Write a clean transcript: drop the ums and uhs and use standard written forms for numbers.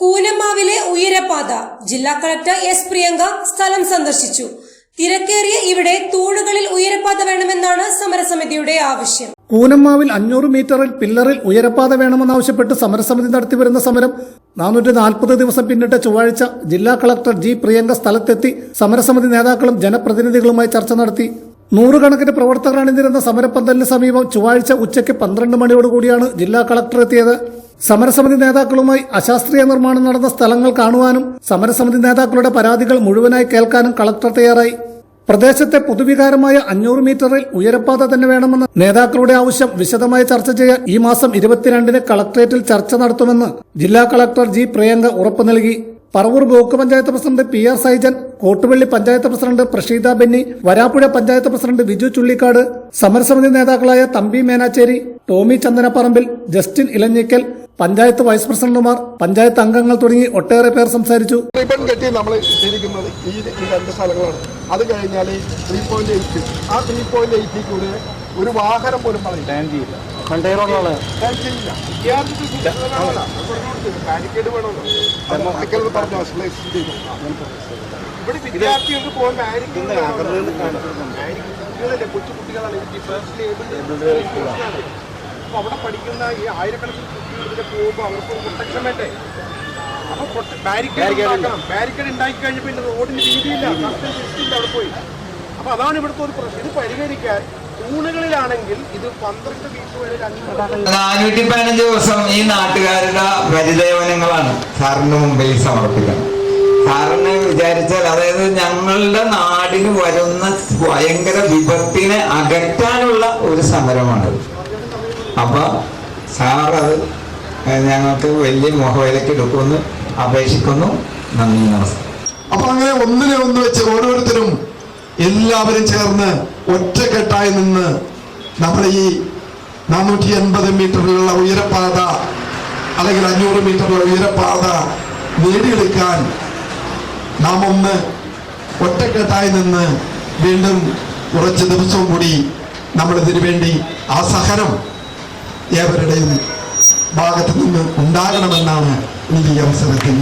കൂനമാവിലെ ഉയരപാത ജില്ലാ collector S Priyanka സ്ഥലം സന്ദർശിച്ചു. തിരക്കേറിയ ഇവിടെ തൂണുകളിൽ ഉയരപാത വേണമെന്നാണ് സമരസമിതിയുടെ ആവശ്യം. കൂനമാവിൽ 500 മീറ്ററിൽ പില്ലറിൽ ഉയരപാത വേണമെന്നാവശ്യപ്പെട്ട് സമരസമിതി നടത്തിവരുന്ന സമരം 440 ദിവസം പിന്നിട്ട ചൊവ്വാഴ്ച ജില്ലാ കളക്ടർ ജി പ്രിയങ്ക സ്ഥലത്തെത്തി സമരസമിതി നേതാക്കളും ജനപ്രതിനിധികളുമായി ചർച്ച നടത്തി. നൂറുകണക്കിന് പ്രവർത്തകർ അണിനിരുന്ന സമരപ്പന്തലിന് സമീപം ചൊവ്വാഴ്ച ഉച്ചയ്ക്ക് 12 മണിയോടുകൂടിയാണ് ജില്ലാ കളക്ടർ എത്തിയത്. സമരസമിതി നേതാക്കളുമായി അശാസ്ത്രീയ നിർമ്മാണം നടന്ന സ്ഥലങ്ങൾ കാണുവാനും സമരസമിതി നേതാക്കളുടെ പരാതികൾ മുഴുവനായി കേൾക്കാനും കളക്ടർ തയ്യാറായി. പ്രദേശത്തെ പൊതുവികാരമായ 500 മീറ്ററിൽ ഉയരപാത തന്നെ വേണമെന്ന നേതാക്കളുടെ ആവശ്യം വിശദമായി ചർച്ച ചെയ്യാൻ ഈ മാസം 22-ന് കളക്ടറേറ്റിൽ ചർച്ച നടത്തുമെന്ന് ജില്ലാ കളക്ടർ ജി പ്രിയങ്ക ഉറപ്പു നൽകി. Paravur block panchayat president P R Saijan, Kottuvally panchayat president Prasheetha Benny, Varappuzha panchayat president Biju Chullikkad, സമരസമിതി നേതാക്കളായ തമ്പി മേനാച്ചേരി, ടോമി ചന്ദനപ്പറമ്പിൽ, ജസ്റ്റിൻ ഇലഞ്ഞിക്കൽ, പഞ്ചായത്ത് വൈസ് പ്രസിഡന്റുമാർ, പഞ്ചായത്ത് അംഗങ്ങൾ തുടങ്ങി ഒട്ടേറെ പേർ സംസാരിച്ചു. റിബൺ കെട്ടി നമ്മൾ ഇട്ടിരിക്കുന്നത് ഈ 2 സ്ഥലങ്ങളാണ്. അത് കഴിഞ്ഞാൽ 3.8 ആ 3.8 കൂടെ ഒരു വാഹനം പോലും ബാരിക്കേഡ് വേണമല്ലോ. ഇവിടെ വിദ്യാർത്ഥികൾക്ക് പോകാൻ കൊച്ചു കുട്ടികളാണ്. അപ്പൊ അവിടെ പഠിക്കുന്ന ഈ ആയിരക്കണക്കിന് കുട്ടികൾ പോകുമ്പോൾ അവർക്ക് പ്രൊട്ടക്ഷൻ വേണ്ടേ? അപ്പൊ ബാരിക്കേഡ് ഉണ്ടാക്കി കഴിഞ്ഞപ്പോൾ പിന്നെ റോഡിന് വീതിയില്ല, കറക്റ്റ് അവിടെ പോയി. അപ്പൊ അതാണ് ഇവിടുത്തെ ഒരു പ്രശ്നം. ഇത് പരിഹരിക്കാൻ തൂണുകളിലാണെങ്കിൽ ഇത് 12 വീക്ക് വരെ 415 ദിവസം ഈ നാട്ടുകാരുടെ പരിദേവനങ്ങളാണ് സാറിന് മുമ്പിൽ സമർപ്പിക്കണം. സാറിന് വിചാരിച്ചാൽ, അതായത് ഞങ്ങളുടെ നാടിന് വരുന്ന ഭയങ്കര വിപത്തിനെ അകറ്റാനുള്ള ഒരു സമരമാണത്. അപ്പൊ സാർ അത് ഞങ്ങൾക്ക് വലിയ മുഖവിലക്ക് എടുക്കുമെന്ന് അപേക്ഷിക്കുന്നു. നന്ദി, നമസ്കാരം. അപ്പൊ അങ്ങനെ ഒന്നിനെ ഒന്ന് വെച്ച് ഓരോരുത്തരും എല്ലാവരും ചേർന്ന് ഒറ്റക്കെട്ടായി നിന്ന് നമ്മുടെ ഈ 480 മീറ്ററിലുള്ള ഉയരപ്പാത അല്ലെങ്കിൽ 500 മീറ്ററുള്ള ഉയരപ്പാത നേടിയെടുക്കാൻ നാം ഒന്ന് ഒറ്റക്കെട്ടായി നിന്ന് വീണ്ടും കുറച്ച് ദിവസവും കൂടി നമ്മളിതിനു വേണ്ടി ആ സഹനം ഏവരുടെയും ഭാഗത്ത് നിന്ന് ഉണ്ടാകണമെന്നാണ് ഈ അവസരത്തിൽ